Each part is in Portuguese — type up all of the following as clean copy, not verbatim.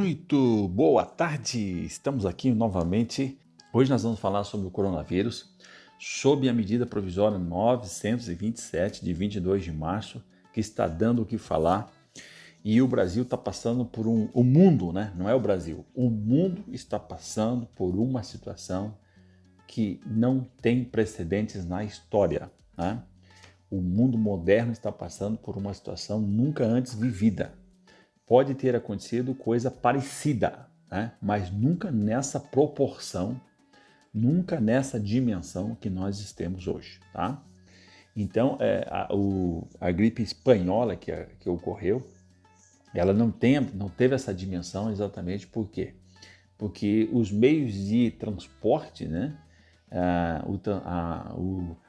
Muito boa tarde! Estamos aqui novamente. Hoje nós vamos falar sobre o coronavírus, sob a medida provisória 927 de 22 de março, que está dando o que falar. E o Brasil está passando por o mundo, né? Não é o Brasil. O mundo está passando por uma situação que não tem precedentes na história, né? O mundo moderno está passando por uma situação nunca antes vivida. Pode ter acontecido coisa parecida, né? Mas nunca nessa proporção, nunca nessa dimensão que nós temos hoje, tá? Então, a gripe espanhola que ocorreu, ela não teve essa dimensão exatamente por quê? Porque os meios de transporte, né?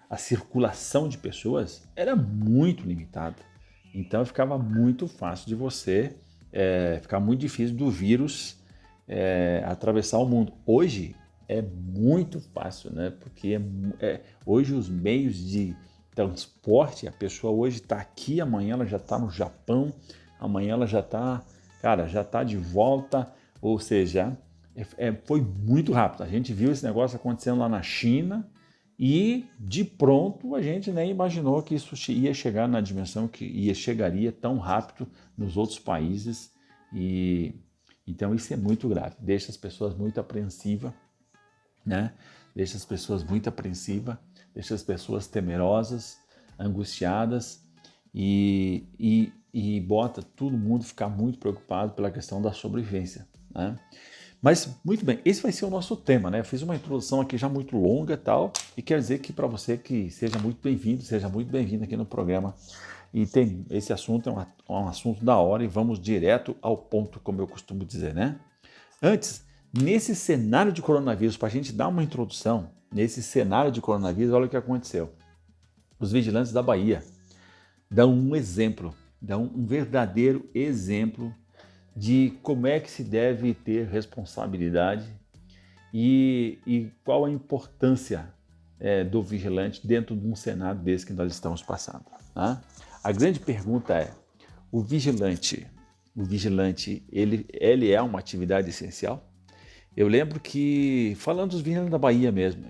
A circulação de pessoas era muito limitada. Então ficava muito fácil de você, ficar muito difícil do vírus atravessar o mundo. Hoje é muito fácil, né? Porque hoje os meios de transporte, a pessoa hoje está aqui, amanhã ela já está no Japão, amanhã ela já está de volta, ou seja, foi muito rápido. A gente viu esse negócio acontecendo lá na China e de pronto a gente nem imaginou que isso ia chegar na dimensão que chegaria tão rápido nos outros países. E então isso é muito grave, deixa as pessoas muito apreensivas, né? Deixa as pessoas muito apreensivas, deixa as pessoas temerosas, angustiadas e bota todo mundo ficar muito preocupado pela questão da sobrevivência, né? Mas, muito bem, esse vai ser o nosso tema, né? Eu fiz uma introdução aqui já muito longa e tal, e quero dizer que para você que seja muito bem-vindo aqui no programa. E esse assunto é um assunto da hora e vamos direto ao ponto, como eu costumo dizer, né? Antes, nesse cenário de coronavírus, para a gente dar uma introdução, nesse cenário de coronavírus, olha o que aconteceu. Os vigilantes da Bahia dão um exemplo, dão um verdadeiro exemplo de como é que se deve ter responsabilidade e qual a importância do vigilante dentro de um cenário desse que nós estamos passando, né? A grande pergunta é, o vigilante, ele é uma atividade essencial? Eu lembro que, falando dos vigilantes da Bahia mesmo,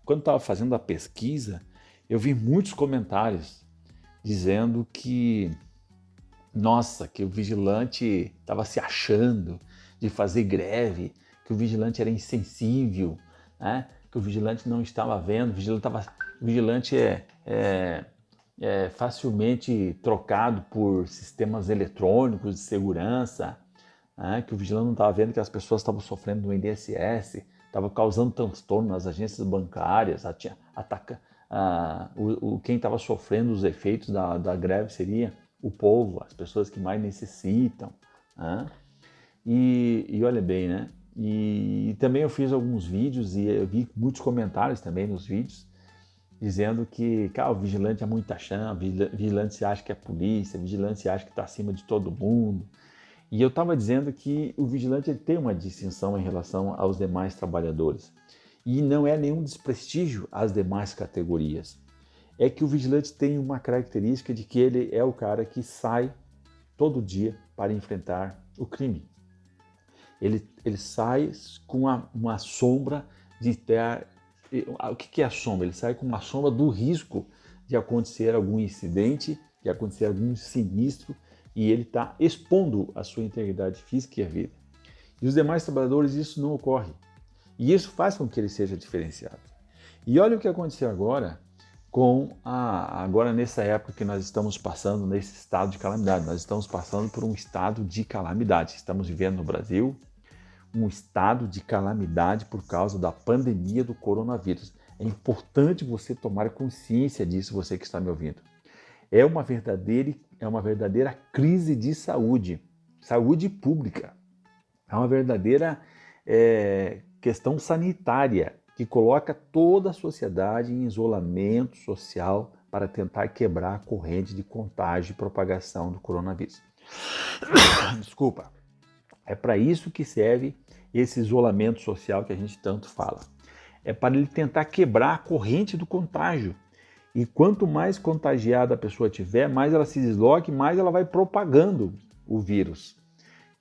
quando estava fazendo a pesquisa, eu vi muitos comentários dizendo que nossa, que o vigilante estava se achando de fazer greve, que o vigilante era insensível, né? Que o vigilante não estava vendo, o vigilante é facilmente trocado por sistemas eletrônicos de segurança, né? Que o vigilante não estava vendo que as pessoas estavam sofrendo do INSS, estava causando transtorno nas agências bancárias, quem estava sofrendo os efeitos da greve seria o povo, as pessoas que mais necessitam, né? E olha bem, né? E também eu fiz alguns vídeos e eu vi muitos comentários também nos vídeos dizendo que o vigilante é muita chama, vigilante se acha que é polícia, vigilante se acha que está acima de todo mundo. E eu estava dizendo que o vigilante tem uma distinção em relação aos demais trabalhadores. E não é nenhum desprestígio às demais categorias. É que o vigilante tem uma característica de que ele é o cara que sai todo dia para enfrentar o crime. Ele sai com uma sombra de ter... O que é a sombra? Ele sai com uma sombra do risco de acontecer algum incidente, de acontecer algum sinistro, e ele está expondo a sua integridade física e a vida. E os demais trabalhadores, isso não ocorre. E isso faz com que ele seja diferenciado. E olha o que aconteceu agora, agora nessa época que nós estamos passando nesse estado de calamidade. Nós estamos passando por um estado de calamidade. Estamos vivendo no Brasil um estado de calamidade por causa da pandemia do coronavírus. É importante você tomar consciência disso, você que está me ouvindo. É uma verdadeira crise de saúde pública. É uma verdadeira questão sanitária que coloca toda a sociedade em isolamento social para tentar quebrar a corrente de contágio e propagação do coronavírus. Desculpa. É para isso que serve esse isolamento social que a gente tanto fala. É para ele tentar quebrar a corrente do contágio. E quanto mais contagiada a pessoa tiver, mais ela se desloca e mais ela vai propagando o vírus.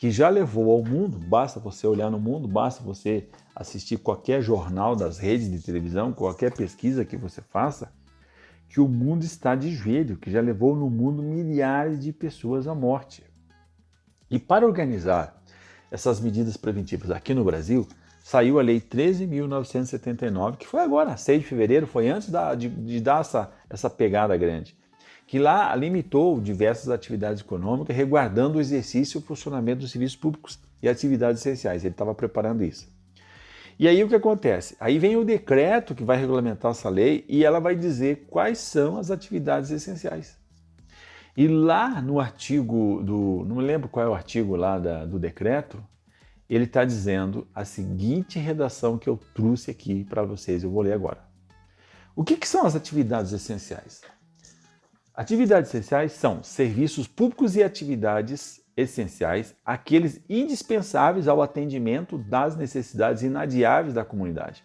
que já levou ao mundo, basta você olhar no mundo, basta você assistir qualquer jornal das redes de televisão, qualquer pesquisa que você faça, que o mundo está de joelho, que já levou no mundo milhares de pessoas à morte. E para organizar essas medidas preventivas aqui no Brasil, saiu a Lei 13.979, que foi agora, 6 de fevereiro, foi antes de dar essa pegada grande, que lá limitou diversas atividades econômicas, resguardando o exercício e o funcionamento dos serviços públicos e atividades essenciais. Ele estava preparando isso. E aí o que acontece? Aí vem o decreto que vai regulamentar essa lei e ela vai dizer quais são as atividades essenciais. E lá no artigo não me lembro qual é o artigo lá do decreto, ele está dizendo a seguinte redação que eu trouxe aqui para vocês, eu vou ler agora. O que são as atividades essenciais? Atividades essenciais são serviços públicos e atividades essenciais, aqueles indispensáveis ao atendimento das necessidades inadiáveis da comunidade.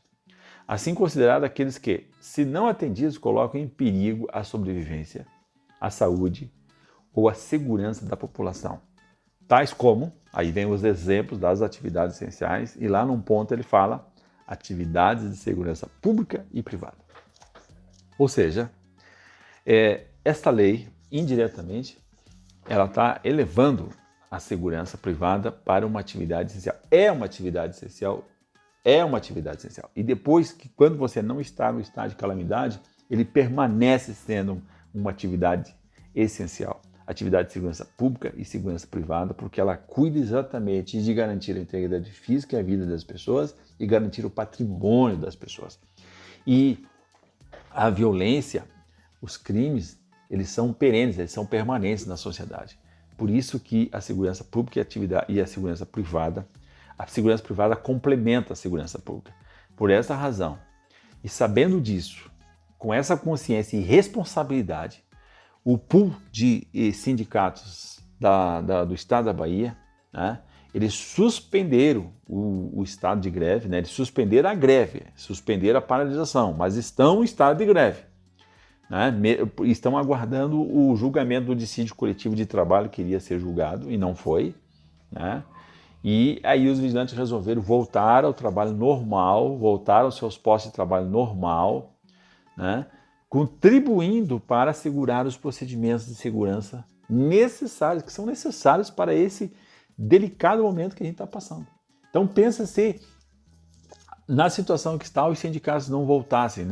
Assim considerados aqueles que, se não atendidos, colocam em perigo a sobrevivência, a saúde ou a segurança da população. Tais como, aí vem os exemplos das atividades essenciais, e lá num ponto ele fala atividades de segurança pública e privada. Ou seja, esta lei, indiretamente, ela está elevando a segurança privada para uma atividade essencial. É uma atividade essencial, é uma atividade essencial. E depois que, quando você não está no estado de calamidade, ele permanece sendo uma atividade essencial. Atividade de segurança pública e segurança privada, porque ela cuida exatamente de garantir a integridade física e a vida das pessoas e garantir o patrimônio das pessoas. E a violência, os crimes, eles são perenes, eles são permanentes na sociedade. Por isso que a segurança pública e a segurança privada complementa a segurança pública. Por essa razão, e sabendo disso, com essa consciência e responsabilidade, o pool de sindicatos do estado da Bahia, né, eles suspenderam o estado de greve, né, eles suspenderam a greve, suspenderam a paralisação, mas estão em estado de greve. Né, estão aguardando o julgamento do dissídio coletivo de trabalho que iria ser julgado e não foi. Né, e aí os vigilantes resolveram voltar ao trabalho normal, voltar aos seus postos de trabalho normal, né, contribuindo para assegurar os procedimentos de segurança necessários, que são necessários para esse delicado momento que a gente está passando. Então pensa se na situação que está os sindicatos não voltassem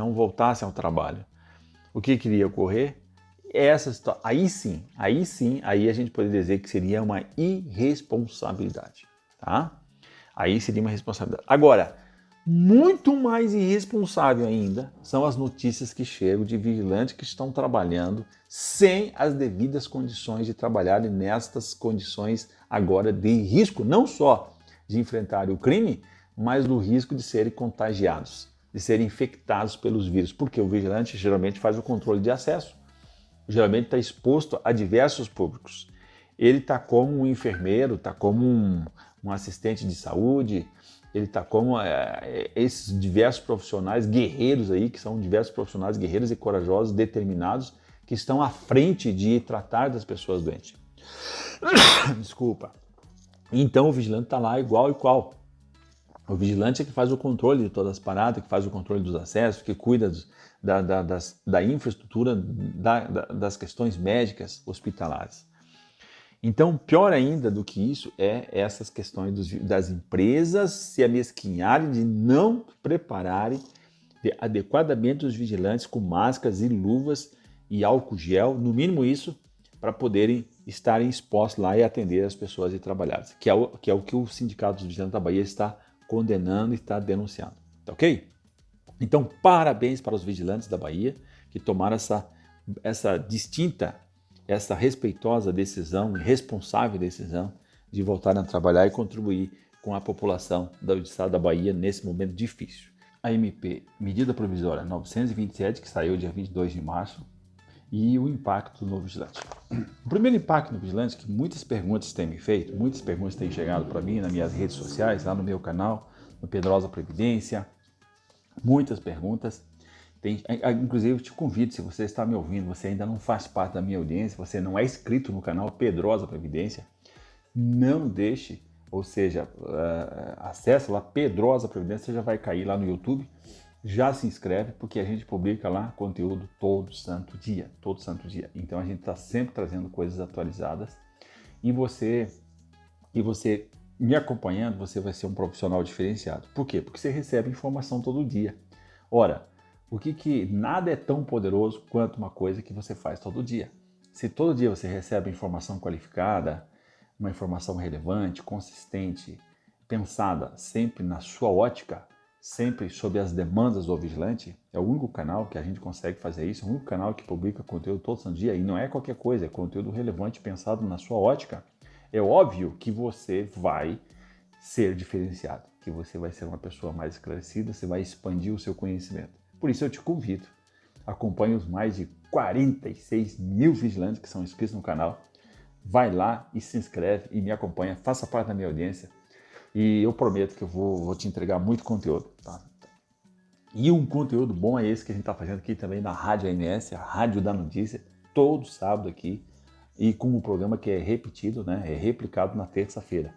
ao trabalho. O que iria ocorrer? Aí a gente poderia dizer que seria uma irresponsabilidade. Tá? Aí seria uma responsabilidade. Agora, muito mais irresponsável ainda são as notícias que chegam de vigilantes que estão trabalhando sem as devidas condições de trabalhar e nestas condições agora de risco, não só de enfrentar o crime, mas do risco de serem contagiados, de serem infectados pelos vírus, porque o vigilante geralmente faz o controle de acesso, geralmente está exposto a diversos públicos. Ele está como um enfermeiro, está como um assistente de saúde, ele está como esses diversos profissionais guerreiros aí, que são diversos profissionais guerreiros e corajosos, determinados, que estão à frente de tratar das pessoas doentes. Desculpa. Então o vigilante está lá igual e qual. O vigilante é que faz o controle de todas as paradas, que faz o controle dos acessos, que cuida da infraestrutura, das questões médicas hospitalares. Então, pior ainda do que isso é essas questões das empresas se amesquinharem de não prepararem adequadamente os vigilantes com máscaras e luvas e álcool gel, no mínimo isso, para poderem estarem expostos lá e atender as pessoas e trabalhadoras, que é o que o Sindicato dos Vigilantes da Bahia está condenando e está denunciando. Tá ok? Então, parabéns para os vigilantes da Bahia que tomaram essa distinta, essa respeitosa decisão, responsável decisão de voltar a trabalhar e contribuir com a população do estado da Bahia nesse momento difícil. A MP, medida provisória 927, que saiu dia 22 de março, e o impacto no vigilante. O primeiro impacto no vigilante, que muitas perguntas têm me feito, muitas perguntas têm chegado para mim nas minhas redes sociais, lá no meu canal, no Pedrosa Previdência, muitas perguntas. Inclusive, eu te convido, se você está me ouvindo, você ainda não faz parte da minha audiência, você não é inscrito no canal Pedrosa Previdência, não deixe, ou seja, acessa lá Pedrosa Previdência, você já vai cair lá no YouTube, já se inscreve, porque a gente publica lá conteúdo todo santo dia. Então a gente está sempre trazendo coisas atualizadas e você me acompanhando, você vai ser um profissional diferenciado. Por quê? Porque você recebe informação todo dia. Ora, nada é tão poderoso quanto uma coisa que você faz todo dia. Se todo dia você recebe informação qualificada, uma informação relevante, consistente, pensada sempre na sua ótica, sempre sob as demandas do vigilante, é o único canal que a gente consegue fazer isso, é o único canal que publica conteúdo todo santo dia, e não é qualquer coisa, é conteúdo relevante pensado na sua ótica. É óbvio que você vai ser diferenciado, que você vai ser uma pessoa mais esclarecida, você vai expandir o seu conhecimento. Por isso eu te convido, acompanhe os mais de 46 mil vigilantes que são inscritos no canal, vai lá e se inscreve e me acompanha, faça parte da minha audiência e eu prometo que eu vou te entregar muito conteúdo. Tá? E um conteúdo bom é esse que a gente está fazendo aqui também na Rádio AMS, a Rádio da Notícia, todo sábado aqui e com um programa que é repetido, né? É replicado na terça-feira.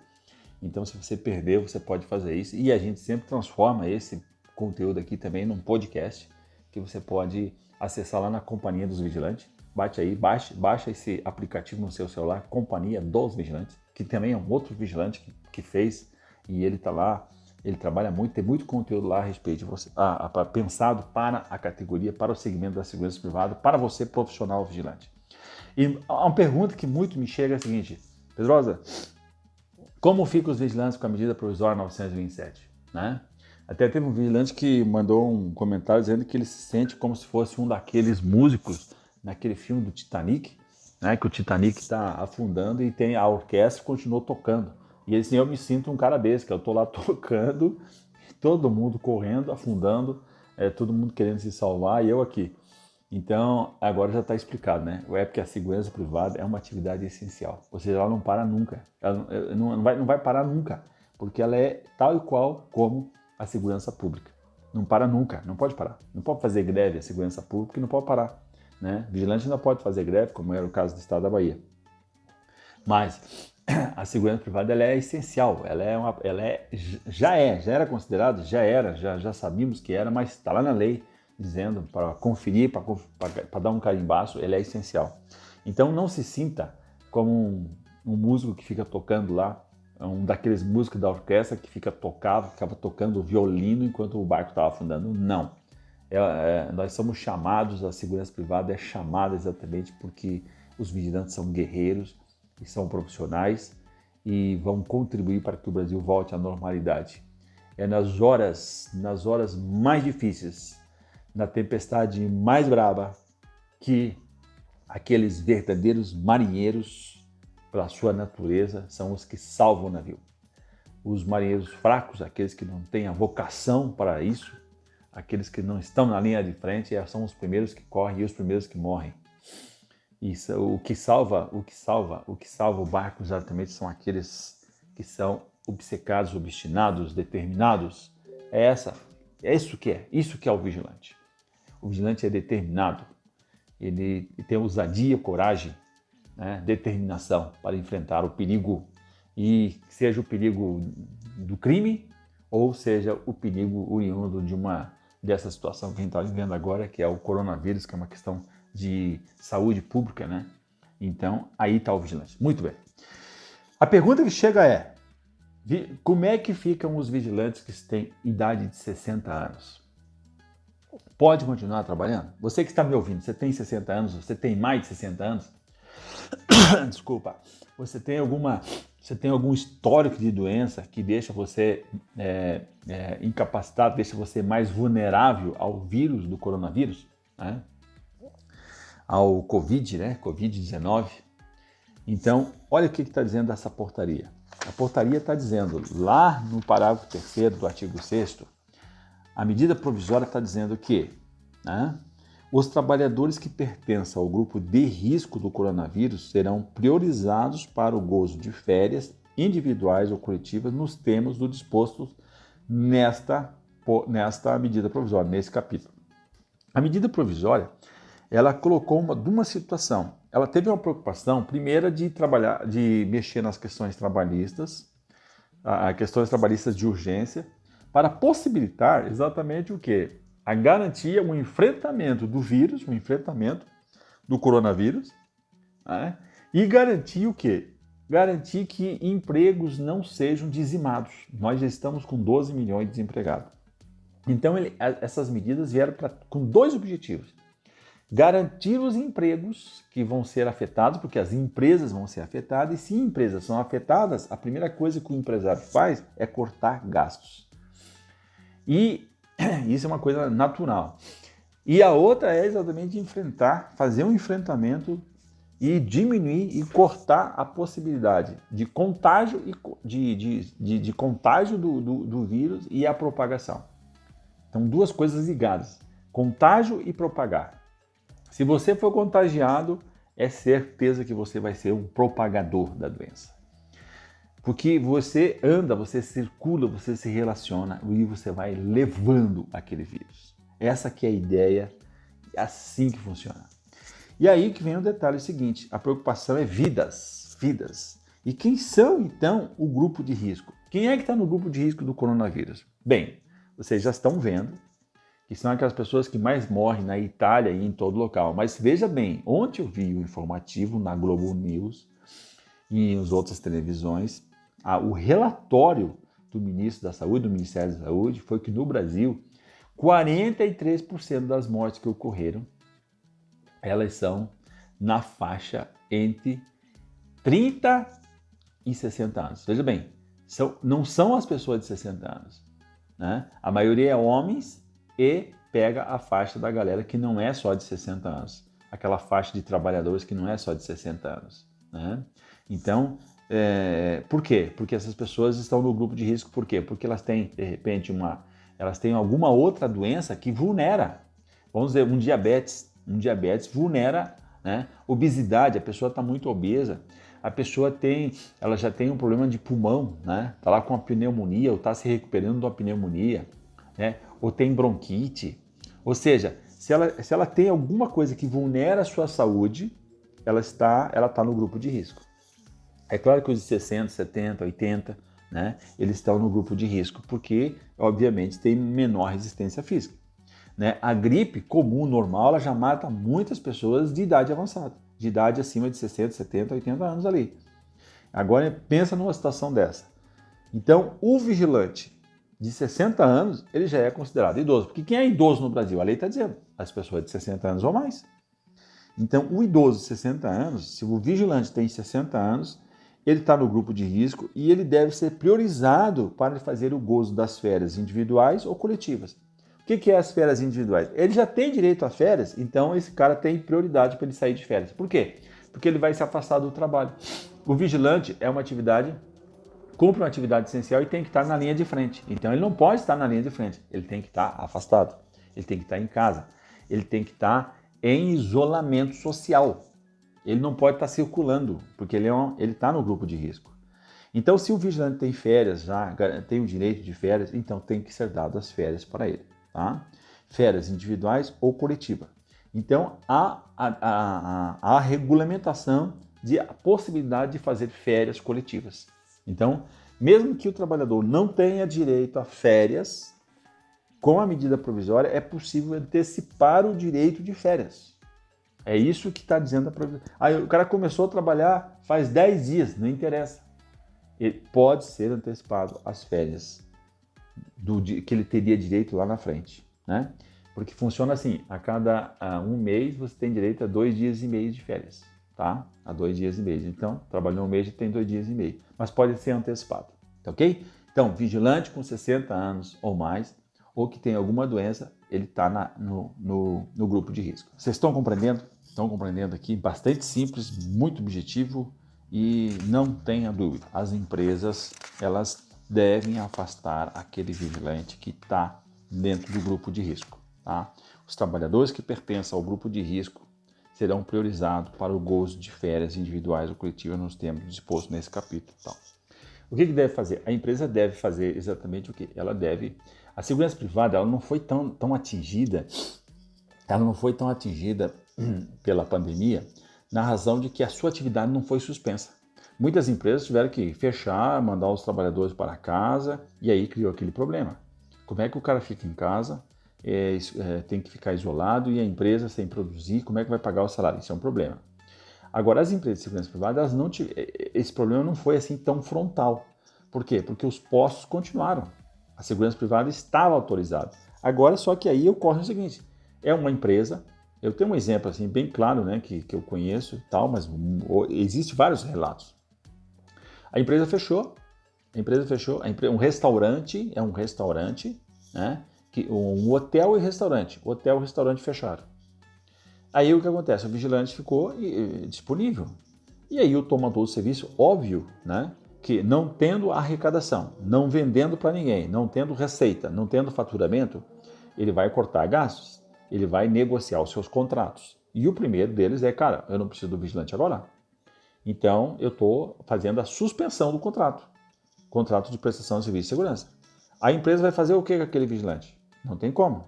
Então se você perdeu, você pode fazer isso e a gente sempre transforma esse conteúdo aqui também num podcast que você pode acessar lá na Companhia dos Vigilantes. Baixa esse aplicativo no seu celular, Companhia dos Vigilantes, que também é um outro vigilante que fez e ele está lá, ele trabalha muito, tem muito conteúdo lá a respeito de você, pensado para a categoria, para o segmento da segurança privada, para você profissional vigilante. E uma pergunta que muito me chega é a seguinte: Pedrosa, como ficam os vigilantes com a medida provisória 927? Né? Até teve um vigilante que mandou um comentário dizendo que ele se sente como se fosse um daqueles músicos naquele filme do Titanic, né, que o Titanic está afundando e tem a orquestra continuou tocando. E assim, eu me sinto um cara desse, que eu estou lá tocando, todo mundo correndo, afundando, todo mundo querendo se salvar e eu aqui. Então, agora já está explicado, né? É porque a segurança privada é uma atividade essencial. Ou seja, ela não para nunca. Ela não vai parar nunca, porque ela é tal e qual como a segurança pública. Não para nunca, não pode parar. Não pode fazer greve a segurança pública e não pode parar. Né? Vigilante ainda pode fazer greve, como era o caso do estado da Bahia. Mas a segurança privada ela é essencial, já era considerada, já sabíamos que era, mas está lá na lei dizendo para conferir, para dar um carimbaço, ela é essencial. Então não se sinta como um músico que fica tocando lá, um daqueles músicos da orquestra que ficava tocando violino enquanto o barco estava afundando. Não. Nós somos chamados, a segurança privada é chamada exatamente porque os vigilantes são guerreiros e são profissionais e vão contribuir para que o Brasil volte à normalidade. É nas horas mais difíceis, na tempestade mais brava, que aqueles verdadeiros marinheiros, pela sua natureza, são os que salvam o navio. Os marinheiros fracos, aqueles que não têm a vocação para isso, aqueles que não estão na linha de frente são os primeiros que correm e os primeiros que morrem. Isso, o que salva o barco exatamente são aqueles que são obcecados, obstinados, determinados. Isso que é o vigilante. O vigilante é determinado, ele tem ousadia, coragem, né, determinação para enfrentar o perigo, e seja o perigo do crime ou seja o perigo oriundo dessa situação que a gente está vivendo agora, que é o coronavírus, que é uma questão de saúde pública, né? Então, aí está o vigilante. Muito bem. A pergunta que chega é: como é que ficam os vigilantes que têm idade de 60 anos? Pode continuar trabalhando? Você que está me ouvindo, você tem 60 anos, você tem mais de 60 anos? Desculpa. Você tem algum histórico de doença que deixa você incapacitado, deixa você mais vulnerável ao vírus do coronavírus, né? Ao Covid, né? Covid-19. Então, olha o que está dizendo essa portaria. A portaria está dizendo, lá no parágrafo 3º do artigo 6º, a medida provisória está dizendo que, né, os trabalhadores que pertençam ao grupo de risco do coronavírus serão priorizados para o gozo de férias individuais ou coletivas nos termos do disposto nesta medida provisória, nesse capítulo. A medida provisória, ela colocou uma situação. Ela teve uma preocupação, primeira, de mexer nas questões trabalhistas, questões trabalhistas de urgência, para possibilitar exatamente o quê? A garantia, o enfrentamento do vírus, o enfrentamento do coronavírus, né? E garantir o quê? Garantir que empregos não sejam dizimados. Nós já estamos com 12 milhões de desempregados. Então, essas medidas vieram com dois objetivos. Garantir os empregos que vão ser afetados, porque as empresas vão ser afetadas, e se empresas são afetadas, a primeira coisa que o empresário faz é cortar gastos. E isso é uma coisa natural. E a outra é exatamente fazer um enfrentamento e diminuir e cortar a possibilidade de contágio, de contágio do vírus e a propagação. Então, duas coisas ligadas, contágio e propagar. Se você for contagiado, é certeza que você vai ser um propagador da doença. Porque você anda, você circula, você se relaciona e você vai levando aquele vírus. Essa que é a ideia, é assim que funciona. E aí que vem o detalhe seguinte, a preocupação é vidas. E quem são, então, o grupo de risco? Quem é que está no grupo de risco do coronavírus? Bem, vocês já estão vendo que são aquelas pessoas que mais morrem na Itália e em todo local. Mas veja bem, ontem eu vi o informativo na Globo News e nas outras televisões, o relatório do ministro da Saúde, do Ministério da Saúde, foi que no Brasil, 43% das mortes que ocorreram, elas são na faixa entre 30 e 60 anos. Veja bem, não são as pessoas de 60 anos. Né? A maioria é homens e pega a faixa da galera que não é só de 60 anos. Aquela faixa de trabalhadores que não é só de 60 anos. Né? Então, por quê? Porque essas pessoas estão no grupo de risco. Por quê? Porque elas têm, de repente, elas têm alguma outra doença que vulnera. Vamos dizer, um diabetes vulnera, né? Obesidade, a pessoa está muito obesa, a pessoa ela já tem um problema de pulmão, né? Está lá com uma pneumonia ou está se recuperando de uma pneumonia, né? Ou tem bronquite. Ou seja, se ela tem alguma coisa que vulnera a sua saúde, ela está no grupo de risco. É claro que os de 60, 70, 80, né? Eles estão no grupo de risco porque, obviamente, tem menor resistência física. Né? A gripe comum, normal, ela já mata muitas pessoas de idade avançada, de idade acima de 60, 70, 80 anos ali. Agora, pensa numa situação dessa. Então, o vigilante de 60 anos, ele já é considerado idoso. Porque quem é idoso no Brasil? A lei está dizendo, as pessoas de 60 anos ou mais. Então, o idoso de 60 anos, se o vigilante tem 60 anos, ele está no grupo de risco e ele deve ser priorizado para fazer o gozo das férias individuais ou coletivas. O que é as férias individuais? Ele já tem direito a férias, então esse cara tem prioridade para ele sair de férias. Por quê? Porque ele vai se afastar do trabalho. O vigilante cumpre uma atividade essencial e tem que estar na linha de frente. Então ele não pode estar na linha de frente, ele tem que estar afastado, ele tem que estar em casa, ele tem que estar em isolamento social. Ele não pode estar circulando, porque ele está no grupo de risco. Então, se o vigilante tem férias, já tem o direito de férias, então tem que ser dado as férias para ele. Tá? Férias individuais ou coletiva. Então, há a regulamentação de a possibilidade de fazer férias coletivas. Então, mesmo que o trabalhador não tenha direito a férias, com a medida provisória é possível antecipar o direito de férias. É isso que está dizendo a provisão. Aí o cara começou a trabalhar faz 10 dias, não interessa. Ele pode ser antecipado as férias que ele teria direito lá na frente, né? Porque funciona assim, a cada um mês você tem direito a 2 dias e meio de férias, tá? A 2 dias e meio. Então, trabalhou um mês já tem 2 dias e meio, mas pode ser antecipado, tá ok? Então, vigilante com 60 anos ou mais, ou que tem alguma doença, ele está no grupo de risco. Vocês estão compreendendo? Estão compreendendo aqui? Bastante simples, muito objetivo e não tenha dúvida. As empresas, elas devem afastar aquele vigilante que está dentro do grupo de risco. Tá? Os trabalhadores que pertencem ao grupo de risco serão priorizados para o gozo de férias individuais ou coletivas nos termos dispostos nesse capítulo. Então, o que deve fazer? A empresa deve fazer exatamente o que? Ela deve... A segurança privada ela não foi tão atingida pela pandemia, na razão de que a sua atividade não foi suspensa. Muitas empresas tiveram que fechar, mandar os trabalhadores para casa, e aí criou aquele problema. Como é que o cara fica em casa, tem que ficar isolado, e a empresa sem produzir, como é que vai pagar o salário? Isso é um problema. Agora, as empresas de segurança privada, esse problema não foi assim tão frontal. Por quê? Porque os postos continuaram. A segurança privada estava autorizada. Agora, só que aí ocorre o seguinte, é uma empresa, eu tenho um exemplo assim bem claro, né, que eu conheço e tal, mas existem vários relatos. A empresa fechou, um restaurante, né, um hotel e restaurante, fecharam. Aí o que acontece? O vigilante ficou disponível. E aí o tomador do serviço, óbvio, né, que não tendo arrecadação, não vendendo para ninguém, não tendo receita, não tendo faturamento, ele vai cortar gastos, ele vai negociar os seus contratos. E o primeiro deles é, cara, eu não preciso do vigilante agora. Então, eu estou fazendo a suspensão do contrato de prestação de serviço de segurança. A empresa vai fazer o que com aquele vigilante? Não tem como.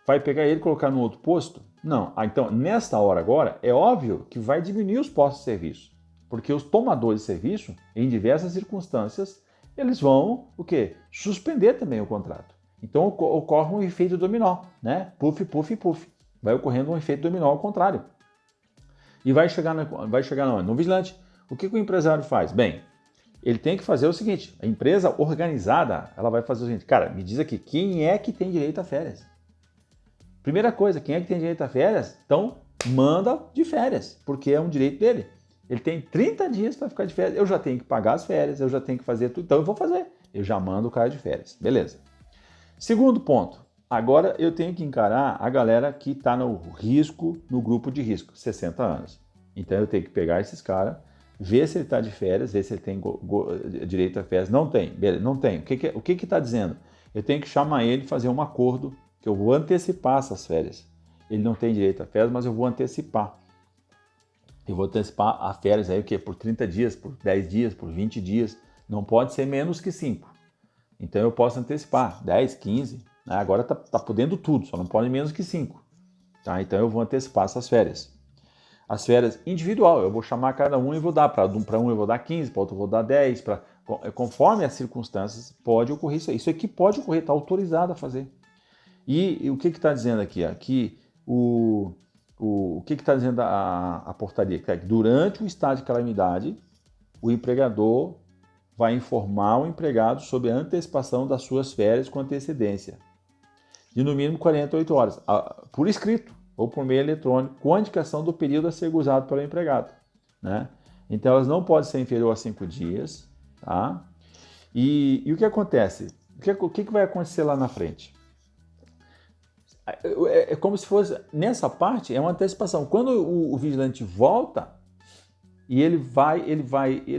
Vai pegar ele e colocar no outro posto? Não. Então, nesta hora agora, é óbvio que vai diminuir os postos de serviço. Porque os tomadores de serviço, em diversas circunstâncias, eles vão, o quê? Suspender também o contrato. Então, ocorre um efeito dominó, né? Puff, puff, puff. Vai ocorrendo um efeito dominó ao contrário. E vai chegar no vigilante. O que o empresário faz? Bem, ele tem que fazer o seguinte, a empresa organizada, ela vai fazer o seguinte, cara, me diz aqui, quem é que tem direito a férias? Primeira coisa, quem é que tem direito a férias? Então, manda de férias, porque é um direito dele. Ele tem 30 dias para ficar de férias, eu já tenho que pagar as férias, eu já tenho que fazer tudo, então eu vou fazer. Eu já mando o cara de férias, beleza. Segundo ponto, agora eu tenho que encarar a galera que está no grupo de risco, 60 anos. Então eu tenho que pegar esses caras, ver se ele está de férias, ver se ele tem direito a férias. Não tem, beleza, não tem. O que está dizendo? Eu tenho que chamar ele, fazer um acordo, que eu vou antecipar essas férias. Ele não tem direito a férias, mas eu vou antecipar. Eu vou antecipar a férias aí, o quê? Por 30 dias, por 10 dias, por 20 dias. Não pode ser menos que 5. Então eu posso antecipar 10, 15, né? Agora tá podendo tudo, só não pode menos que 5. Tá? Então eu vou antecipar essas férias. As férias individual, eu vou chamar cada um e vou dar, para um eu vou dar 15, para outro eu vou dar 10, conforme as circunstâncias pode ocorrer isso aí. Isso aqui pode ocorrer, está autorizado a fazer. E o que está dizendo aqui? Aqui o que está dizendo a portaria? Que durante o estado de calamidade, o empregador vai informar o empregado sobre a antecipação das suas férias com antecedência, de no mínimo 48 horas, por escrito ou por meio eletrônico, com a indicação do período a ser gozado pelo empregado, né? Então elas não podem ser inferior a 5 dias, tá? E o que acontece? O que vai acontecer lá na frente? É como se fosse, nessa parte, é uma antecipação. Quando o vigilante volta, e ele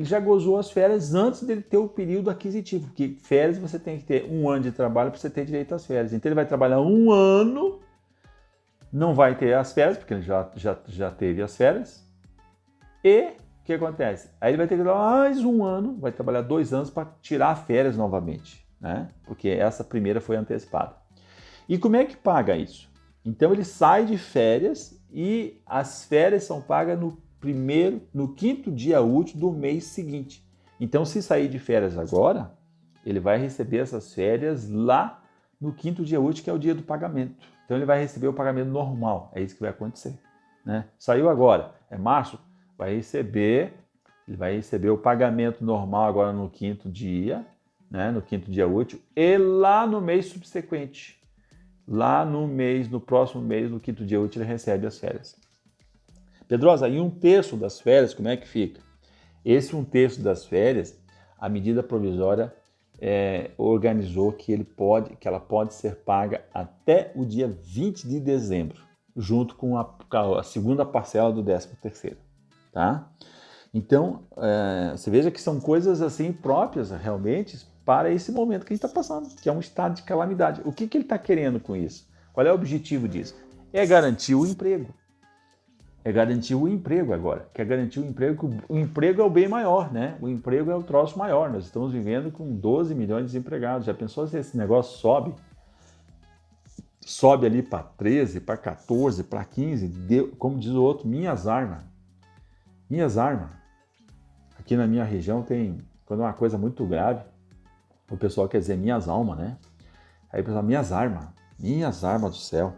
já gozou as férias antes dele ter o período aquisitivo, porque férias você tem que ter 1 ano de trabalho para você ter direito às férias. Então ele vai trabalhar 1 ano, não vai ter as férias, porque ele já teve as férias. E o que acontece? Aí ele vai ter que trabalhar mais 1 ano, vai trabalhar 2 anos para tirar férias novamente, né? Porque essa primeira foi antecipada. E como é que paga isso? Então ele sai de férias e as férias são pagas no 5º dia útil do mês seguinte. Então, se sair de férias agora, ele vai receber essas férias lá no 5º dia útil, que é o dia do pagamento. Então, ele vai receber o pagamento normal. É isso que vai acontecer, né? Saiu agora, é março, ele vai receber o pagamento normal agora no 5º dia, né? No 5º dia útil, e lá no mês subsequente. No próximo mês, no 5º dia útil, ele recebe as férias. Pedrosa, e 1/3 das férias, como é que fica? Esse 1/3 das férias, a medida provisória organizou que ela pode ser paga até o dia 20 de dezembro, junto com a segunda parcela do 13º, tá? Então, você veja que são coisas assim próprias, realmente, para esse momento que a gente está passando, que é um estado de calamidade. O que ele está querendo com isso? Qual é o objetivo disso? É garantir o emprego. É garantir o emprego agora, que é garantir o emprego, que o emprego é o bem maior, né? O emprego é o troço maior. Nós estamos vivendo com 12 milhões de desempregados. Já pensou se esse negócio sobe ali para 13, para 14, para 15, como diz o outro, minhas armas. Minhas armas. Aqui na minha região tem, quando é uma coisa muito grave, o pessoal quer dizer minhas almas, né? Aí o pessoal, minhas armas do céu.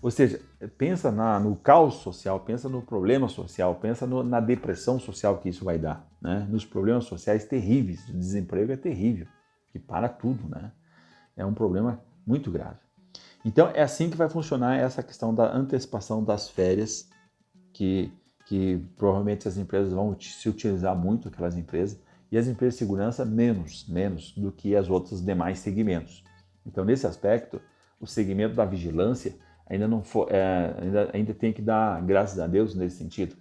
Ou seja, pensa no caos social, pensa no problema social, pensa na depressão social que isso vai dar, né? Nos problemas sociais terríveis, o desemprego é terrível, que para tudo, né? É um problema muito grave. Então é assim que vai funcionar essa questão da antecipação das férias, que provavelmente as empresas vão se utilizar muito, aquelas empresas, e as empresas de segurança menos do que as outras demais segmentos. Então nesse aspecto, o segmento da vigilância ainda não for, ainda tem que dar graças a Deus nesse sentido,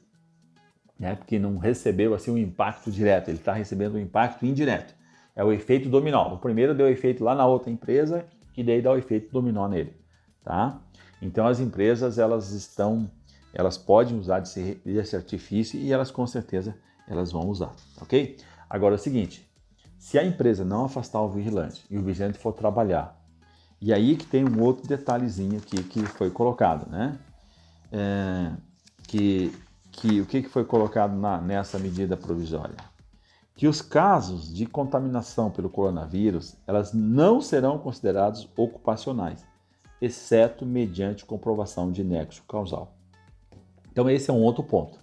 né? Porque não recebeu assim um impacto direto, ele está recebendo um impacto indireto. É o efeito dominó. O primeiro deu efeito lá na outra empresa, que daí dá o efeito dominó nele, tá? Então as empresas elas podem usar desse artifício e elas com certeza elas vão usar, ok? Agora é o seguinte, se a empresa não afastar o vigilante e o vigilante for trabalhar, e aí que tem um outro detalhezinho aqui que foi colocado, né? O que foi colocado nessa medida provisória? Que os casos de contaminação pelo coronavírus, elas não serão considerados ocupacionais, exceto mediante comprovação de nexo causal. Então esse é um outro ponto.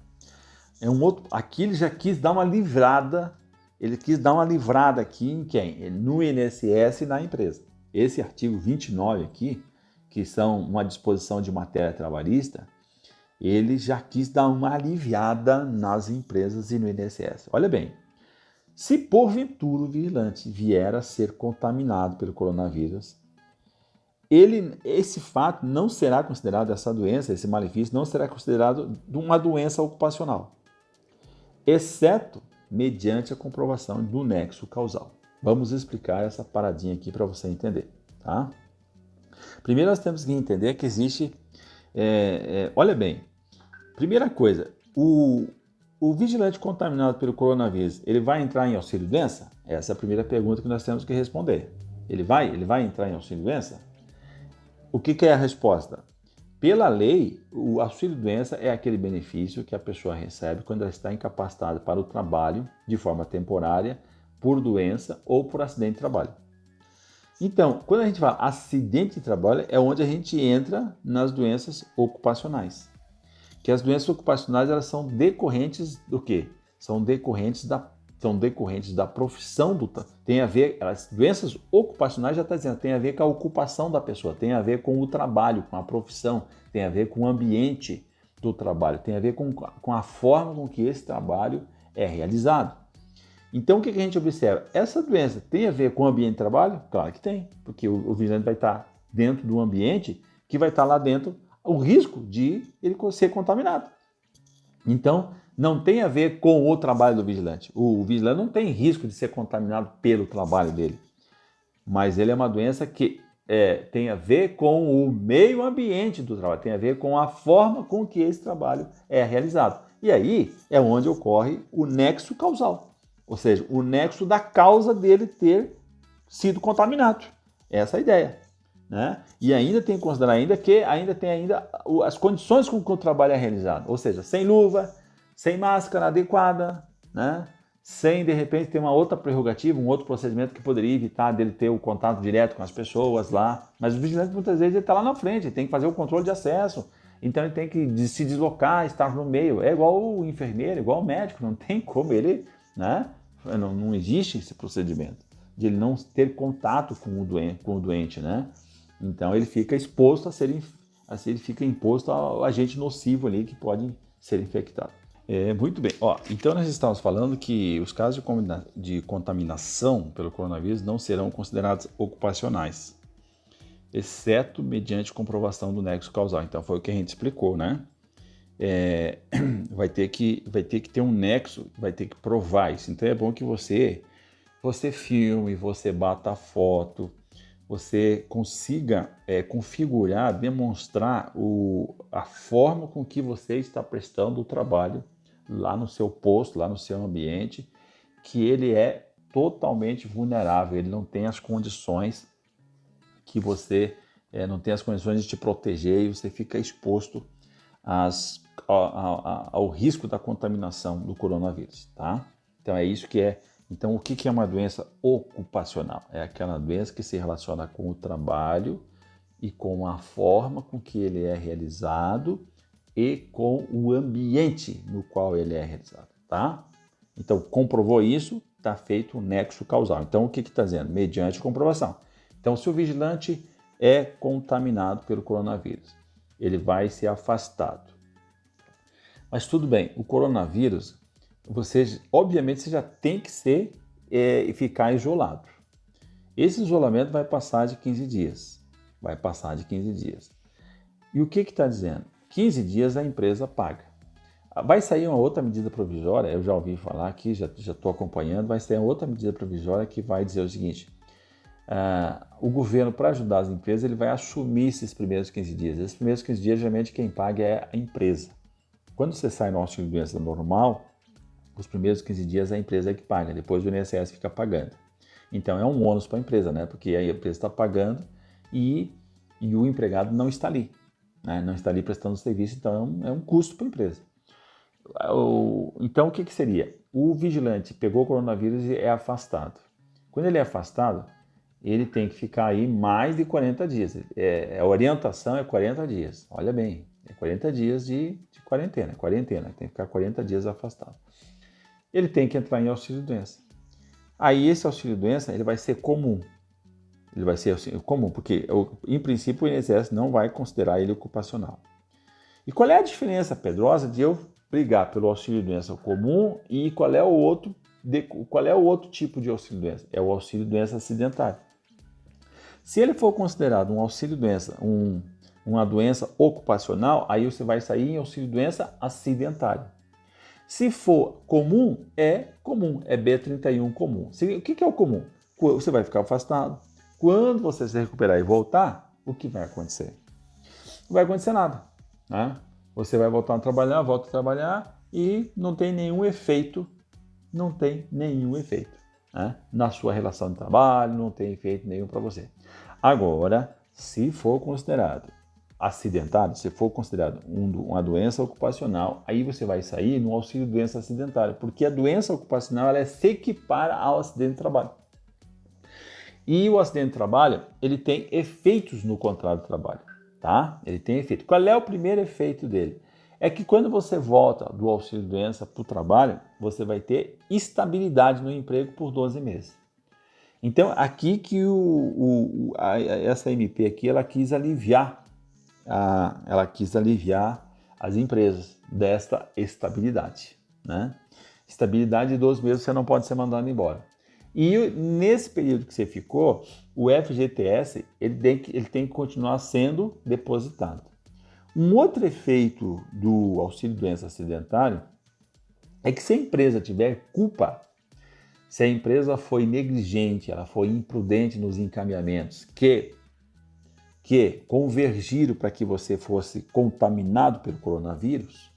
Aqui ele já quis dar uma livrada, aqui em quem? No INSS e na empresa. Esse artigo 29 aqui, que são uma disposição de matéria trabalhista, ele já quis dar uma aliviada nas empresas e no INSS. Olha bem, se porventura o vigilante vier a ser contaminado pelo coronavírus, esse fato não será considerado, essa doença, esse malefício, não será considerado uma doença ocupacional, exceto mediante a comprovação do nexo causal. Vamos explicar essa paradinha aqui para você entender, tá? Primeiro nós temos que entender que existe, olha bem, primeira coisa, o vigilante contaminado pelo coronavírus, ele vai entrar em auxílio-doença? Essa é a primeira pergunta que nós temos que responder. Ele vai entrar em auxílio-doença? O que é a resposta? Pela lei, o auxílio-doença é aquele benefício que a pessoa recebe quando ela está incapacitada para o trabalho de forma temporária, por doença ou por acidente de trabalho. Então, quando a gente fala acidente de trabalho, é onde a gente entra nas doenças ocupacionais. Que as doenças ocupacionais, elas são decorrentes do quê? São decorrentes da profissão tem a ver, as doenças ocupacionais já está dizendo, tem a ver com a ocupação da pessoa, tem a ver com o trabalho, com a profissão, tem a ver com o ambiente do trabalho, tem a ver com a forma com que esse trabalho é realizado. Então o que a gente observa? Essa doença tem a ver com o ambiente de trabalho? Claro que tem, porque o vigilante vai estar dentro do ambiente que vai estar lá dentro o risco de ele ser contaminado. Então, não tem a ver com o trabalho do vigilante. O vigilante não tem risco de ser contaminado pelo trabalho dele. Mas ele é uma doença que tem a ver com o meio ambiente do trabalho, tem a ver com a forma com que esse trabalho é realizado. E aí é onde ocorre o nexo causal, ou seja, o nexo da causa dele ter sido contaminado. Essa é a ideia, né? E ainda tem que considerar que tem as condições com que o trabalho é realizado, ou seja, sem luva, sem máscara adequada, né? Sem, de repente, ter uma outra prerrogativa, um outro procedimento que poderia evitar dele ter o contato direto com as pessoas lá. Mas o vigilante, muitas vezes, ele está lá na frente, ele tem que fazer o controle de acesso, então ele tem que se deslocar, estar no meio. É igual o enfermeiro, igual o médico, não tem como ele, né? Não existe esse procedimento de ele não ter contato com o doente, né? Então ele fica exposto ele fica imposto ao agente nocivo ali que pode ser infectado. Muito bem. Então nós estamos falando que os casos de contaminação pelo coronavírus não serão considerados ocupacionais, exceto mediante comprovação do nexo causal. Então foi o que a gente explicou, né? Vai ter que ter um nexo, vai ter que provar isso. Então é bom que você filme, você bata a foto, você consiga configurar, demonstrar a forma com que você está prestando o trabalho lá no seu posto, lá no seu ambiente, que ele é totalmente vulnerável, ele não tem as condições que você não tem as condições de te proteger e você fica exposto ao risco da contaminação do coronavírus, tá? Então é isso que é. Então o que é uma doença ocupacional? É aquela doença que se relaciona com o trabalho e com a forma com que ele é realizado e com o ambiente no qual ele é realizado, tá? Então comprovou isso, está feito um nexo causal. Então o que está dizendo? Mediante comprovação. Então se o vigilante é contaminado pelo coronavírus, ele vai ser afastado. Mas tudo bem, o coronavírus, obviamente você já tem que ficar isolado. Esse isolamento vai passar de 15 dias. Vai passar de 15 dias. E o que está dizendo? 15 dias a empresa paga. Vai sair uma outra medida provisória, eu já ouvi falar aqui, já estou acompanhando, vai sair uma outra medida provisória que vai dizer o seguinte: o governo, para ajudar as empresas, ele vai assumir esses primeiros 15 dias. Esses primeiros 15 dias, geralmente, quem paga é a empresa. Quando você sai no auxílio-doença normal, os primeiros 15 dias a empresa é que paga, depois o INSS fica pagando. Então é um ônus para a empresa, né? Porque a empresa está pagando e o empregado não está ali, né? Não está ali prestando serviço, então é um custo para a empresa. Então o que seria? O vigilante pegou o coronavírus e é afastado. Quando ele é afastado, ele tem que ficar aí mais de 40 dias. A orientação é 40 dias. Olha bem, é 40 dias de quarentena. Tem que ficar 40 dias afastado. Ele tem que entrar em auxílio-doença. Aí esse auxílio-doença ele vai ser comum. Ele vai ser comum, porque em princípio o INSS não vai considerar ele ocupacional. E qual é a diferença, Pedrosa, de eu brigar pelo auxílio-doença comum e qual é o outro tipo de auxílio-doença? É o auxílio-doença acidentário. Se ele for considerado um auxílio-doença, uma doença ocupacional, aí você vai sair em auxílio-doença acidentário. Se for comum, é B31 comum. O que é o comum? Você vai ficar afastado. Quando você se recuperar e voltar, o que vai acontecer? Não vai acontecer nada, né? Você vai volta a trabalhar e não tem nenhum efeito, né? Na sua relação de trabalho, não tem efeito nenhum para você. Agora, se for considerado acidentário, se for considerado uma doença ocupacional, aí você vai sair no auxílio-doença acidentário, porque a doença ocupacional ela se equipara ao acidente de trabalho. E o acidente de trabalho, ele tem efeitos no contrato de trabalho, tá? Ele tem efeito. Qual é o primeiro efeito dele? É que quando você volta do auxílio-doença para o trabalho, você vai ter estabilidade no emprego por 12 meses. Então, aqui que essa MP aqui, ela quis aliviar as empresas desta estabilidade, né? Estabilidade de 12 meses, você não pode ser mandado embora. E nesse período que você ficou, o FGTS ele tem que continuar sendo depositado. Um outro efeito do auxílio-doença acidentário é que se a empresa tiver culpa, se a empresa foi negligente, ela foi imprudente nos encaminhamentos que convergiram para que você fosse contaminado pelo coronavírus,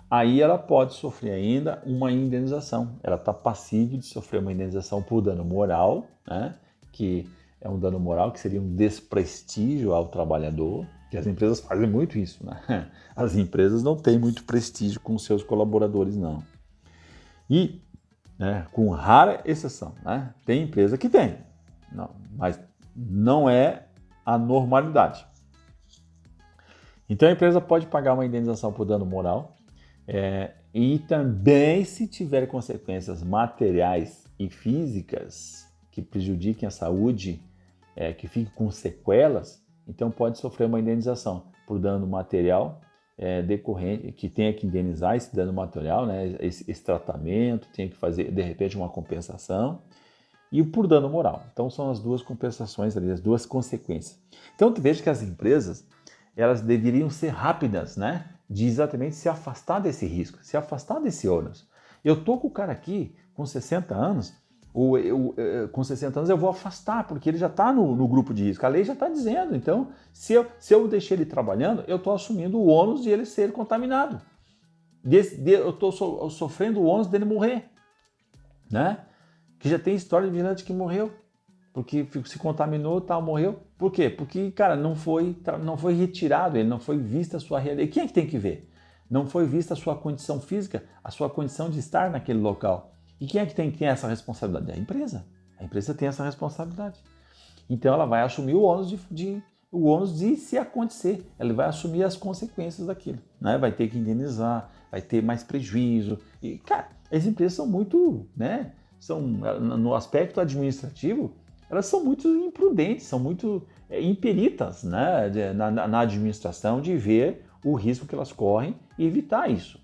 aí ela pode sofrer ainda uma indenização. Ela está passível de sofrer uma indenização por dano moral, né? Que é um dano moral que seria um desprestígio ao trabalhador, que as empresas fazem muito isso, né? As empresas não têm muito prestígio com seus colaboradores, não. E, né, com rara exceção, né? Tem empresa que tem, não, mas não é a normalidade. Então a empresa pode pagar uma indenização por dano moral, e também se tiver consequências materiais e físicas que prejudiquem a saúde, que fiquem com sequelas, então pode sofrer uma indenização por dano material decorrente, que tenha que indenizar esse dano material, né, esse tratamento, tenha que fazer de repente uma compensação, e por dano moral. Então são as duas compensações ali, as duas consequências. Então tu veja que as empresas elas deveriam ser rápidas, né? De exatamente se afastar desse risco, se afastar desse ônus. Eu tô com o cara aqui com 60 anos, com 60 anos eu vou afastar, porque ele já está no grupo de risco. A lei já está dizendo. Então, se eu deixar ele trabalhando, eu estou assumindo o ônus de ele ser contaminado. Eu estou sofrendo o ônus dele morrer, né? Que já tem história de vigilante que morreu. porque se contaminou, tal, morreu. Por quê? Porque, cara, não foi retirado, ele não foi vista a sua realidade. E quem é que tem que ver? Não foi vista a sua condição física, a sua condição de estar naquele local. E quem é que tem que ter essa responsabilidade? A empresa. A empresa tem essa responsabilidade. Então ela vai assumir o ônus de se acontecer. Ela vai assumir as consequências daquilo. Né? Vai ter que indenizar, vai ter mais prejuízo. E, cara, as empresas são muito, né? No aspecto administrativo, elas são muito imprudentes, são muito imperitas, né? na administração de ver o risco que elas correm e evitar isso.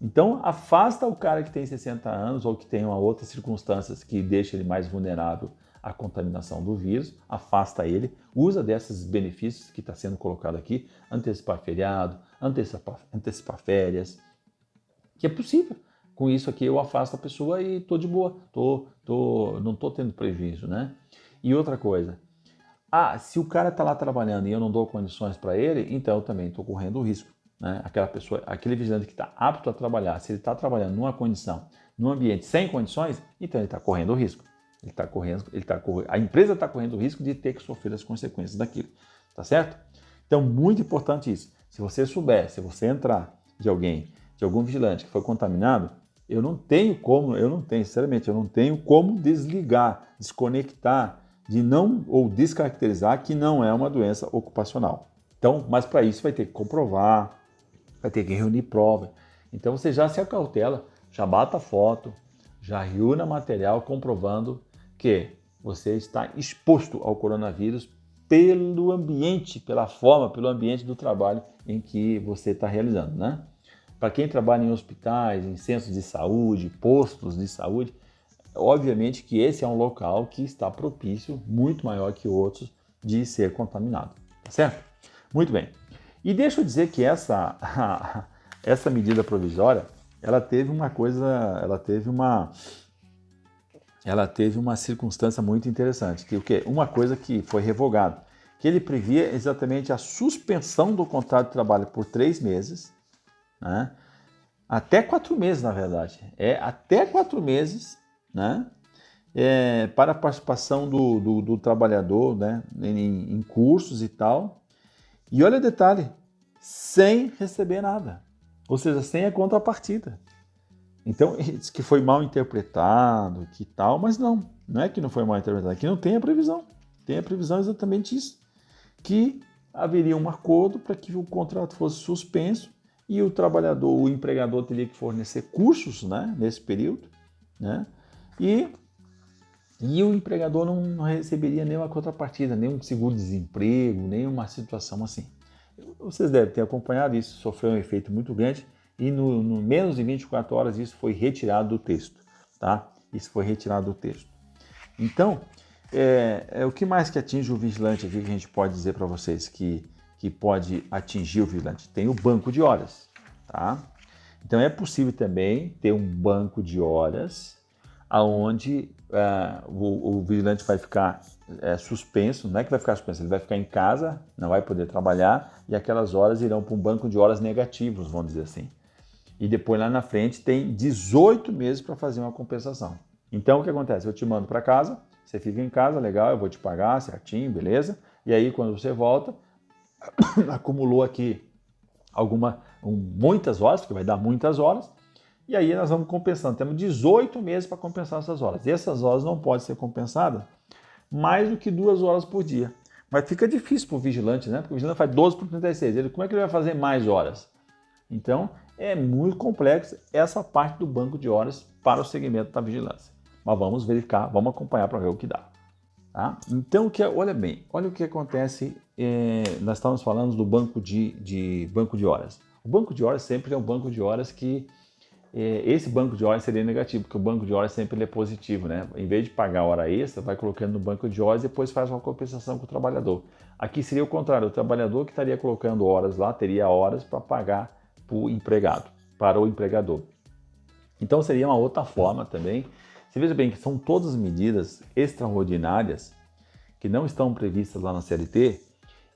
Então, afasta o cara que tem 60 anos ou que tem uma outras circunstâncias que deixa ele mais vulnerável à contaminação do vírus, afasta ele, usa desses benefícios que está sendo colocado aqui, antecipar feriado, antecipar férias, que é possível. Com isso aqui eu afasto a pessoa e estou de boa, não estou tendo prejuízo, né? E outra coisa, se o cara está lá trabalhando e eu não dou condições para ele, então eu também estou correndo o risco. Né? Aquele vigilante que está apto a trabalhar, se ele está trabalhando numa condição, num ambiente sem condições, então ele está correndo o risco. A empresa está correndo o risco de ter que sofrer as consequências daquilo. Tá certo? Então, muito importante isso. Se você entrar de algum vigilante que foi contaminado, sinceramente, eu não tenho como desligar, desconectar, ou descaracterizar que não é uma doença ocupacional. Então, mas para isso vai ter que comprovar, vai ter que reunir prova. Então você já se acautela, já bata foto, já reúna material comprovando que você está exposto ao coronavírus pelo ambiente do trabalho em que você está realizando, né? Para quem trabalha em hospitais, em centros de saúde, postos de saúde, obviamente que esse é um local que está propício, muito maior que outros, de ser contaminado, tá certo? Muito bem. E deixa eu dizer que essa medida provisória, ela teve uma circunstância muito interessante, que o quê? Uma coisa que foi revogada, que ele previa exatamente a suspensão do contrato de trabalho por 3 meses, né? Até 4 meses, na verdade. Até 4 meses, né? Para a participação do trabalhador, né? Em cursos e tal. E olha o detalhe, sem receber nada. Ou seja, sem a contrapartida. Então, diz que foi mal interpretado, que tal, mas não é que não foi mal interpretado, aqui não tem a previsão. Tem a previsão exatamente isso, que haveria um acordo para que o contrato fosse suspenso e o empregador teria que fornecer cursos, né, nesse período, né, e o empregador não receberia nenhuma contrapartida, nenhum seguro-desemprego, nenhuma situação assim. Vocês devem ter acompanhado isso, sofreu um efeito muito grande e no menos de 24 horas isso foi retirado do texto, tá? Isso foi retirado do texto. Então, o que mais que atinge o vigilante aqui que a gente pode dizer para vocês que pode atingir o vigilante? Tem o banco de horas, tá? Então é possível também ter um banco de horas aonde o vigilante vai ficar suspenso, não é que vai ficar suspenso, ele vai ficar em casa, não vai poder trabalhar e aquelas horas irão para um banco de horas negativos, vamos dizer assim. E depois lá na frente tem 18 meses para fazer uma compensação. Então o que acontece? Eu te mando para casa, você fica em casa, legal, eu vou te pagar certinho, beleza? E aí quando você volta, acumulou aqui muitas horas, porque vai dar muitas horas, e aí nós vamos compensando. Temos 18 meses para compensar essas horas. E essas horas não podem ser compensadas mais do que 2 horas por dia. Mas fica difícil para o vigilante, né? Porque o vigilante faz 12 por 36. Como é que ele vai fazer mais horas? Então, é muito complexo essa parte do banco de horas para o segmento da vigilância. Mas vamos verificar, vamos acompanhar para ver o que dá. Tá? Então, olha bem, olha o que acontece. Nós estamos falando do banco de horas. O banco de horas sempre é um banco de horas que esse banco de horas seria negativo, porque o banco de horas sempre ele é positivo, né? Em vez de pagar hora extra, vai colocando no banco de horas e depois faz uma compensação com o trabalhador. Aqui seria o contrário, o trabalhador que estaria colocando horas lá, teria horas para pagar para o empregador. Então seria uma outra forma também. Você veja bem que são todas medidas extraordinárias que não estão previstas lá na CLT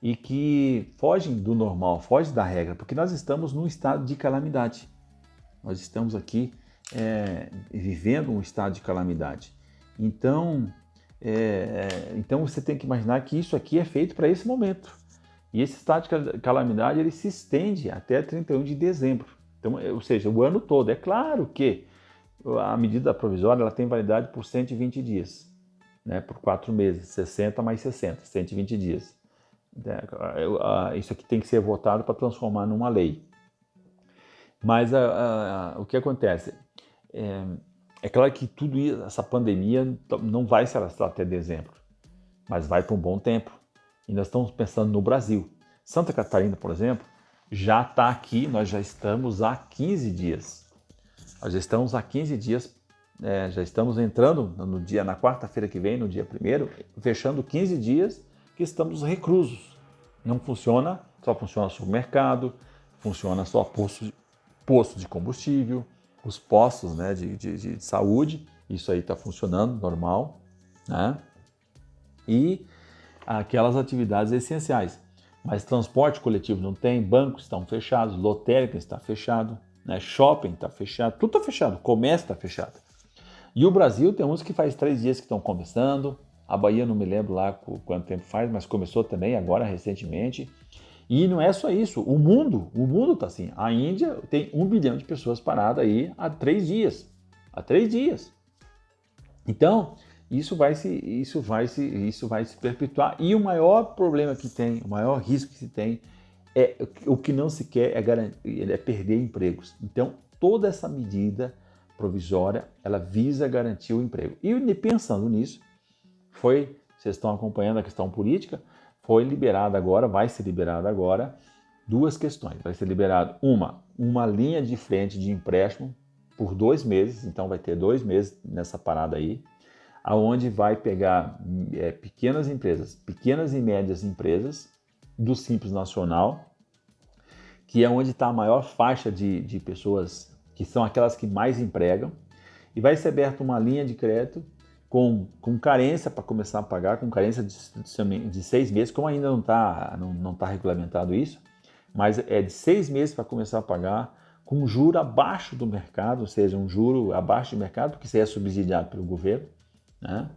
e que fogem do normal, fogem da regra, porque nós estamos num estado de calamidade. Nós estamos aqui vivendo um estado de calamidade. Então, Então você tem que imaginar que isso aqui é feito para esse momento. E esse estado de calamidade ele se estende até 31 de dezembro. Então, ou seja, o ano todo. É claro que a medida provisória ela tem validade por 120 dias, né, por 4 meses, 60 mais 60, 120 dias. Isso aqui tem que ser votado para transformar numa lei. Mas o que acontece? É claro que tudo isso, essa pandemia não vai se arrastar até dezembro, mas vai por um bom tempo. E nós estamos pensando no Brasil. Santa Catarina, por exemplo, já está aqui, nós já estamos há 15 dias. Nós já estamos há 15 dias, já estamos entrando na quarta-feira que vem, no dia 1º, fechando 15 dias que estamos reclusos. Não funciona, só funciona supermercado, funciona só posto de combustível, os postos, né, de saúde, isso aí está funcionando normal, né? E aquelas atividades essenciais. Mas transporte coletivo não tem, bancos estão fechados, lotérica está fechado, né? Shopping está fechado, tudo está fechado, comércio está fechado. E o Brasil tem uns que faz 3 dias que estão começando, a Bahia não me lembro lá quanto tempo faz, mas começou também agora recentemente. E não é só isso, o mundo está assim. A Índia tem 1 bilhão de pessoas paradas aí há 3 dias. Há 3 dias. Então, isso vai se perpetuar. E o maior problema que tem, o maior risco que se tem, o que não se quer é perder empregos. Então, toda essa medida provisória, ela visa garantir o emprego. E pensando nisso, vocês estão acompanhando a questão política, vai ser liberada agora 2 questões. Vai ser liberado uma linha de frente de empréstimo por 2 meses, então vai ter 2 meses nessa parada aí, aonde vai pegar pequenas e médias empresas do Simples Nacional, que é onde está a maior faixa de pessoas, que são aquelas que mais empregam, e vai ser aberta uma linha de crédito com carência para começar a pagar, com carência de 6 meses, como ainda não tá regulamentado isso, mas é de 6 meses para começar a pagar, com um juro abaixo do mercado, ou seja, um juro abaixo do mercado, porque isso é subsidiado pelo governo, né?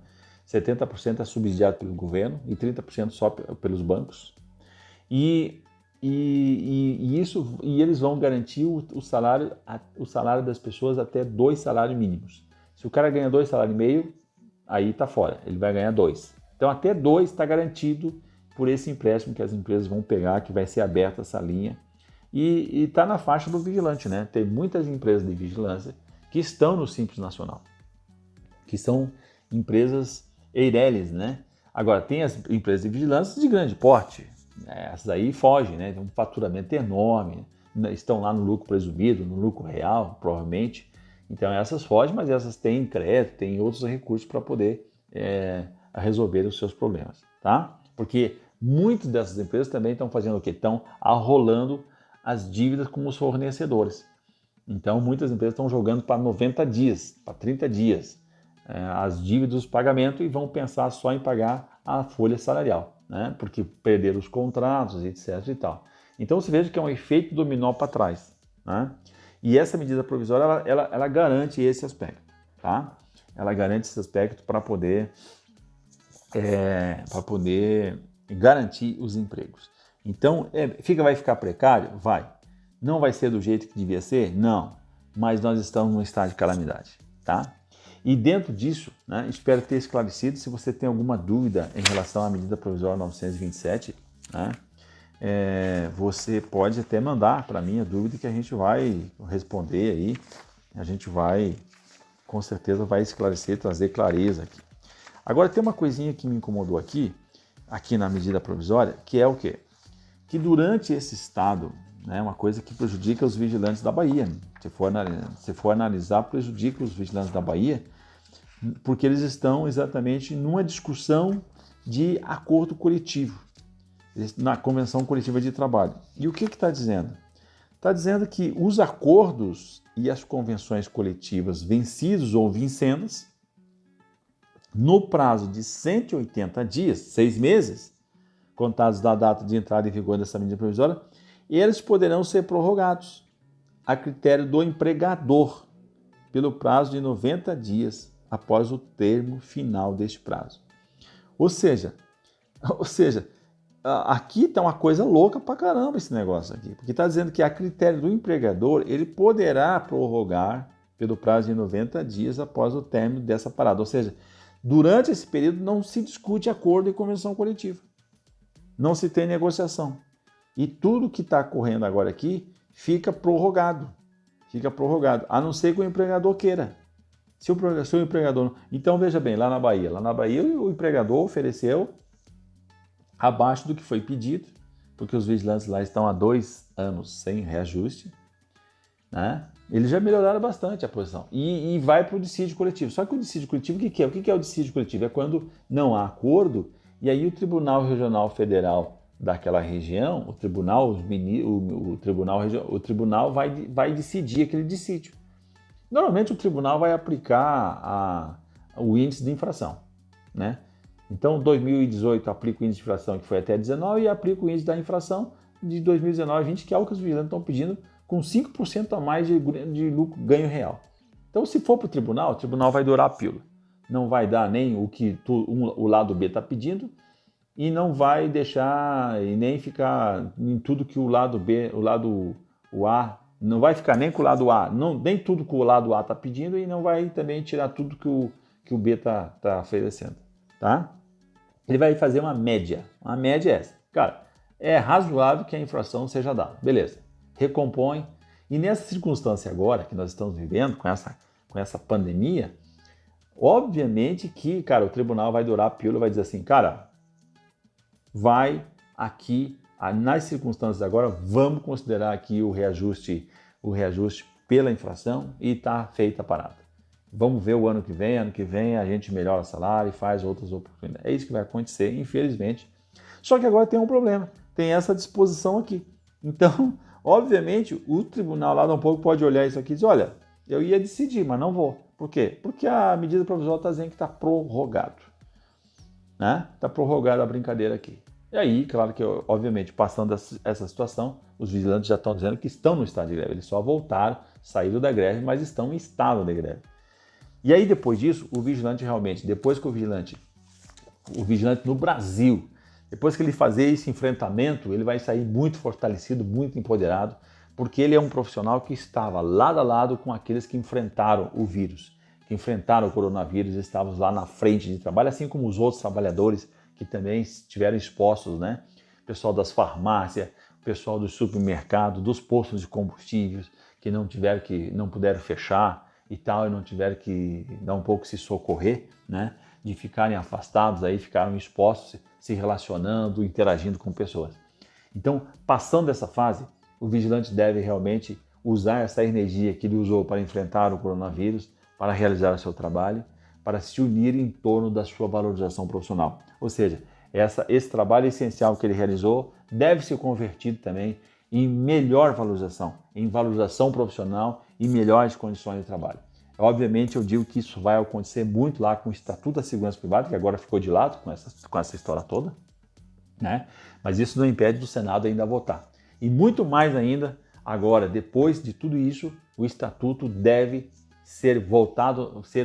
70% é subsidiado pelo governo e 30% só pelos bancos. E eles vão garantir o salário das pessoas até 2 salários mínimos. Se o cara ganha 2 salários e meio, aí está fora, ele vai ganhar 2. Então até 2 está garantido por esse empréstimo que as empresas vão pegar, que vai ser aberta essa linha. E está na faixa do vigilante, né? Tem muitas empresas de vigilância que estão no Simples Nacional, que são empresas Eireles, né? Agora, tem as empresas de vigilância de grande porte, essas aí fogem, né? Tem um faturamento enorme, né? Estão lá no lucro presumido, no lucro real, provavelmente. Então essas fogem, mas essas têm crédito, têm outros recursos para poder resolver os seus problemas, tá? Porque muitas dessas empresas também estão fazendo o quê? Estão arrolando as dívidas com os fornecedores. Então muitas empresas estão jogando para 90 dias, para 30 dias, as dívidas, o pagamento, e vão pensar só em pagar a folha salarial, né? Porque perderam os contratos, etc. e tal. Então você veja que é um efeito dominó para trás, né? E essa medida provisória, ela garante esse aspecto, tá? Ela garante esse aspecto para poder garantir os empregos. Então, vai ficar precário? Vai. Não vai ser do jeito que devia ser? Não. Mas nós estamos num estado de calamidade, tá? E dentro disso, né, espero ter esclarecido. Se você tem alguma dúvida em relação à medida provisória 927, né, você pode até mandar para mim a dúvida que a gente vai responder aí. A gente com certeza vai esclarecer, trazer clareza aqui. Agora tem uma coisinha que me incomodou aqui na medida provisória, que é o quê? Que durante esse estado, né, uma coisa que prejudica os vigilantes da Bahia. Se for analisar, prejudica os vigilantes da Bahia, porque eles estão exatamente numa discussão de acordo coletivo, na Convenção Coletiva de Trabalho. E o que está dizendo? Está dizendo que os acordos e as convenções coletivas vencidos ou vincendas, no prazo de 180 dias, 6 meses, contados da data de entrada em vigor dessa medida provisória, eles poderão ser prorrogados a critério do empregador pelo prazo de 90 dias após o termo final deste prazo. Ou seja, aqui está uma coisa louca pra caramba esse negócio aqui, porque está dizendo que a critério do empregador, ele poderá prorrogar pelo prazo de 90 dias após o término dessa parada. Ou seja, durante esse período não se discute acordo e convenção coletiva, não se tem negociação. E tudo que está ocorrendo agora aqui fica prorrogado, a não ser que o empregador queira. Se o empregador não... Então, veja bem, lá na Bahia o empregador ofereceu abaixo do que foi pedido, porque os vigilantes lá estão há 2 anos sem reajuste, né? Eles já melhoraram bastante a posição e vai para o dissídio coletivo. Só que o dissídio coletivo, o que é? O que é o dissídio coletivo? É quando não há acordo e aí o Tribunal Regional Federal daquela região, o tribunal vai decidir aquele dissídio. Normalmente o tribunal vai aplicar o índice de infração, né? Então, 2018 aplica o índice de infração que foi até 19 e aplica o índice da infração de 2019 a 20, que é o que os vigilantes estão pedindo, com 5% a mais de lucro, ganho real. Então, se for para o tribunal vai dourar a pílula. Não vai dar nem o que o lado B está pedindo e não vai deixar e nem ficar em tudo que o lado B, o A, não vai ficar nem com o lado A, nem tudo que o lado A está pedindo e não vai também tirar tudo que o B está oferecendo, tá? Ele vai fazer uma média. Uma média é essa. Cara, é razoável que a infração seja dada. Beleza. Recompõe. E nessa circunstância agora que nós estamos vivendo, com essa pandemia, obviamente que, cara, o tribunal vai dourar a pílula, vai dizer assim, cara, vai aqui, nas circunstâncias agora, vamos considerar aqui o reajuste pela infração e está feita a parada. Vamos ver o ano que vem a gente melhora o salário e faz outras oportunidades. É isso que vai acontecer, infelizmente. Só que agora tem um problema, tem essa disposição aqui. Então, obviamente, o tribunal lá um pouco pode olhar isso aqui e dizer, olha, eu ia decidir, mas não vou. Por quê? Porque a medida provisória está dizendo que está prorrogado. Né? Está prorrogada a brincadeira aqui. E aí, claro que, obviamente, passando essa situação, os vigilantes já estão dizendo que estão no estado de greve. Eles só voltaram, saíram da greve, mas estão em estado de greve. E aí, depois disso, o vigilante realmente, depois que o vigilante no Brasil, depois que ele fazer esse enfrentamento, ele vai sair muito fortalecido, muito empoderado, porque ele é um profissional que estava lado a lado com aqueles que enfrentaram o vírus, que enfrentaram o coronavírus, estavam lá na frente de trabalho, assim como os outros trabalhadores que também estiveram expostos, né? O pessoal das farmácias, o pessoal do supermercado, dos postos de combustíveis, que não puderam fechar, e tal, e não tiveram que dar um pouco se socorrer, né? De ficarem afastados, aí ficaram expostos, se relacionando, interagindo com pessoas. Então, passando dessa fase, o vigilante deve realmente usar essa energia que ele usou para enfrentar o coronavírus, para realizar o seu trabalho, para se unir em torno da sua valorização profissional. Ou seja, esse trabalho essencial que ele realizou deve ser convertido também em melhor valorização, em valorização profissional e melhores condições de trabalho. Obviamente eu digo que isso vai acontecer muito lá com o Estatuto da Segurança Privada, que agora ficou de lado com essa história toda, né? Mas isso não impede do Senado ainda votar. E muito mais ainda, agora, depois de tudo isso, o Estatuto deve ser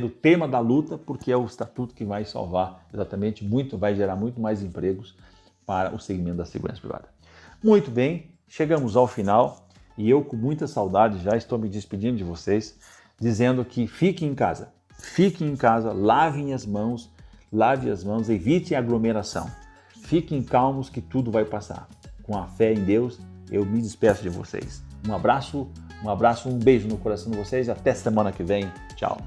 o tema da luta, porque é o Estatuto que vai salvar exatamente vai gerar muito mais empregos para o segmento da segurança privada. Muito bem, chegamos ao final e eu, com muita saudade, já estou me despedindo de vocês, dizendo que fiquem em casa, lavem as mãos, evitem aglomeração, fiquem calmos que tudo vai passar. Com a fé em Deus, eu me despeço de vocês. Um abraço, um beijo no coração de vocês e até semana que vem. Tchau.